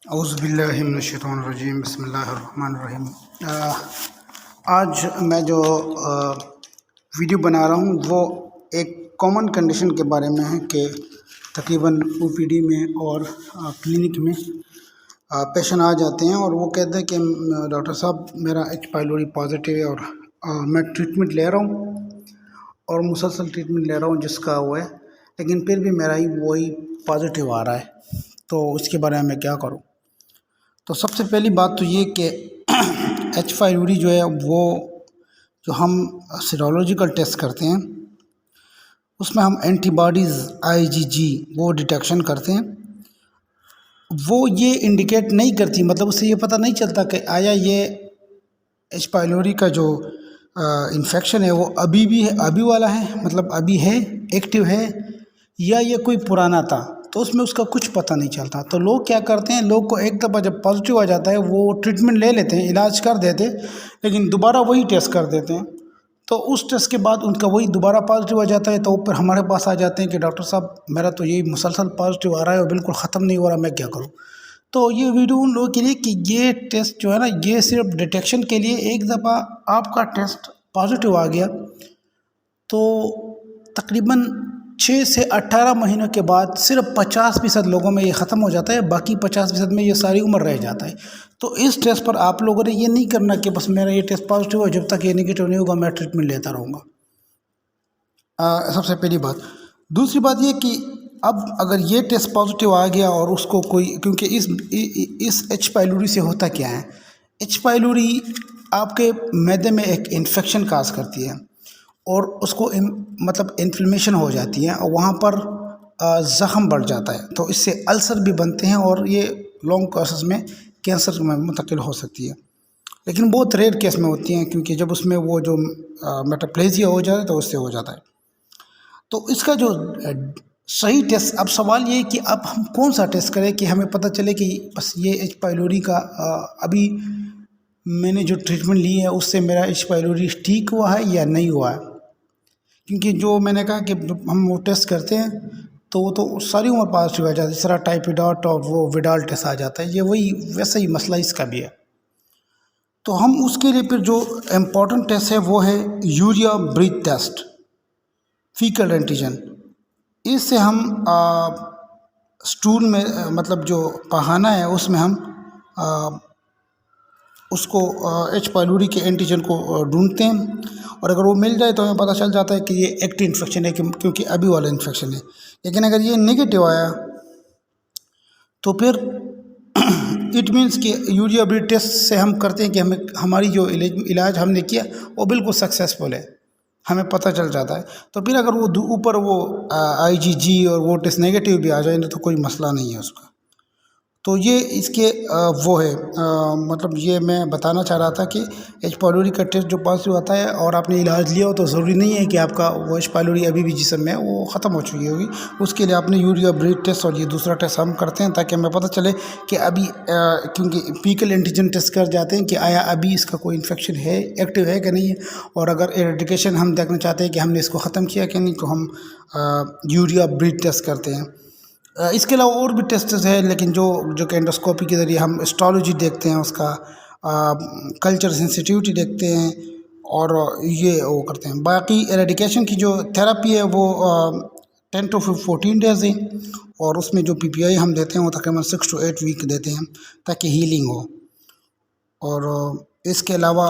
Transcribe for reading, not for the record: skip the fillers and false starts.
औज़ुबिल्लाहिमिनश्शैतानिर्रजीम बिस्मिल्लाहिर्रहमानिर्रहीम। आज मैं जो वीडियो बना रहा हूँ वो एक कॉमन कंडीशन के बारे में है कि तकरीबन ओपीडी में और क्लिनिक में पेशेंट आ जाते हैं और वो कहते हैं कि डॉक्टर साहब मेरा एच पाइलोरी पॉजिटिव है और मैं ट्रीटमेंट ले रहा हूँ और मुसलसल ट्रीटमेंट ले रहा हूँ जिसका वो है, लेकिन फिर भी मेरा ही वही पॉजिटिव आ रहा है। तो उसके बारे में मैं क्या करूँ? तो सबसे पहली बात तो ये कि एच पाइलोरी जो है वो जो हम सीरोलॉजिकल टेस्ट करते हैं उसमें हम एंटीबॉडीज़ आईजीजी वो डिटेक्शन करते हैं। वो ये इंडिकेट नहीं करती, मतलब उससे ये पता नहीं चलता कि आया ये एच पाइलोरी का जो इन्फेक्शन है वो अभी भी है, अभी वाला है, मतलब अभी है, एक्टिव है, या ये कोई पुराना था। तो उसमें उसका कुछ पता नहीं चलता। तो लोग क्या करते हैं, लोग को एक दफ़ा जब पॉजिटिव आ जाता है वो ट्रीटमेंट ले लेते हैं, इलाज कर देते, लेकिन दोबारा वही टेस्ट कर देते हैं। तो उस टेस्ट के बाद उनका वही दोबारा पॉजिटिव आ जाता है। तो फिर हमारे पास आ जाते हैं कि डॉक्टर साहब मेरा तो यही मुसलसल पॉजिटिव आ रहा है और बिल्कुल ख़त्म नहीं हो रहा, मैं क्या करूँ? तो ये वीडियो उन लोगों के लिए कि ये टेस्ट जो है ना, ये सिर्फ डिटेक्शन के लिए। एक दफ़ा आपका टेस्ट पॉजिटिव आ गया तो तकरीबन 6 से 18 महीनों के बाद सिर्फ 50% लोगों में ये ख़त्म हो जाता है, बाकी 50% में ये सारी उम्र रह जाता है। तो इस टेस्ट पर आप लोगों ने ये नहीं करना कि बस मेरा ये टेस्ट पॉजिटिव है, जब तक ये नेगेटिव नहीं होगा मैं ट्रीटमेंट लेता रहूँगा। सबसे पहली बात। दूसरी बात ये कि अब अगर ये टेस्ट पॉजिटिव आ गया और उसको कोई, क्योंकि इस एच पाइलोरी से होता क्या है, एच पाइलोरी आपके मैदे में एक इन्फेक्शन काज करती है और उसको मतलब इन्फ्लेमेशन हो जाती है और वहाँ पर ज़ख़म बढ़ जाता है। तो इससे अल्सर भी बनते हैं और ये लॉन्ग प्रोसेस में कैंसर में मुंतकिल हो सकती है, लेकिन बहुत रेयर केस में होती हैं, क्योंकि जब उसमें वो जो मेटाप्लेजिया हो जाए तो उससे हो जाता है। तो इसका जो सही टेस्ट, अब सवाल ये है कि अब हम कौन सा टेस्ट करें कि हमें पता चले कि बस ये एच पाइलोरी का अभी मैंने जो ट्रीटमेंट ली है उससे मेरा एच पाइलोरी ठीक हुआ है या नहीं हुआ है। क्योंकि जो मैंने कहा कि हम वो टेस्ट करते हैं तो वो तो सारी उम्र पॉजिटिव आ जाती है, सारा टाइफाइड और वो विडाल टेस्ट आ जाता है, ये वही वैसा ही मसला इसका भी है। तो हम उसके लिए फिर जो इम्पोर्टेंट टेस्ट है वो है urea breath test, faecal antigen. इससे हम स्टूल में मतलब जो पहाना है उसमें हम उसको एच पाइलोरी के एंटीजन को ढूंढते हैं और अगर वो मिल जाए तो हमें पता चल जाता है कि ये एक्टिव इन्फेक्शन है, क्योंकि अभी वाला इन्फेक्शन है। लेकिन अगर ये नेगेटिव आया तो फिर इट मीन्स कि यूरिया ब्रीथ टेस्ट से हम करते हैं कि हमें हमारी जो इलाज हमने किया वो बिल्कुल सक्सेसफुल है, हमें पता चल जाता है। तो फिर अगर वो ऊपर वो आईजीजी और वो टेस्ट नेगेटिव भी आ जाए तो कोई मसला नहीं है उसका। तो ये इसके वो है मतलब ये मैं बताना चाह रहा था कि एच पाइलोरी का टेस्ट जो पॉजिटिव आता है और आपने इलाज लिया हो तो ज़रूरी नहीं है कि आपका वो एच पाइलोरी अभी भी जिस्म में है वो ख़त्म हो चुकी होगी। उसके लिए आपने यूरिया ब्रीथ टेस्ट और ये दूसरा टेस्ट हम करते हैं ताकि हमें पता चले कि अभी क्योंकि फीकल एंटीजन टेस्ट कर जाते हैं कि आया अभी इसका कोई इन्फेक्शन है, एक्टिव है कि नहीं है। और अगर एरेडिकेशन हम देखना चाहते हैं कि हमने इसको ख़त्म किया कि नहीं, तो हम यूरिया ब्रीथ टेस्ट करते हैं। इसके अलावा और भी टेस्ट है, लेकिन जो कि एंडोस्कोपी के ज़रिए हम हिस्टोलॉजी देखते हैं, उसका कल्चर सेंसिटिविटी देखते हैं और ये वो करते हैं। बाकी एरेडिकेशन की जो थेरेपी है वो 10 to 14 डेज़ है और उसमें जो पीपीआई हम देते हैं वो तकरीबन 6 to 8 वीक देते हैं ताकि हीलिंग हो। और इसके अलावा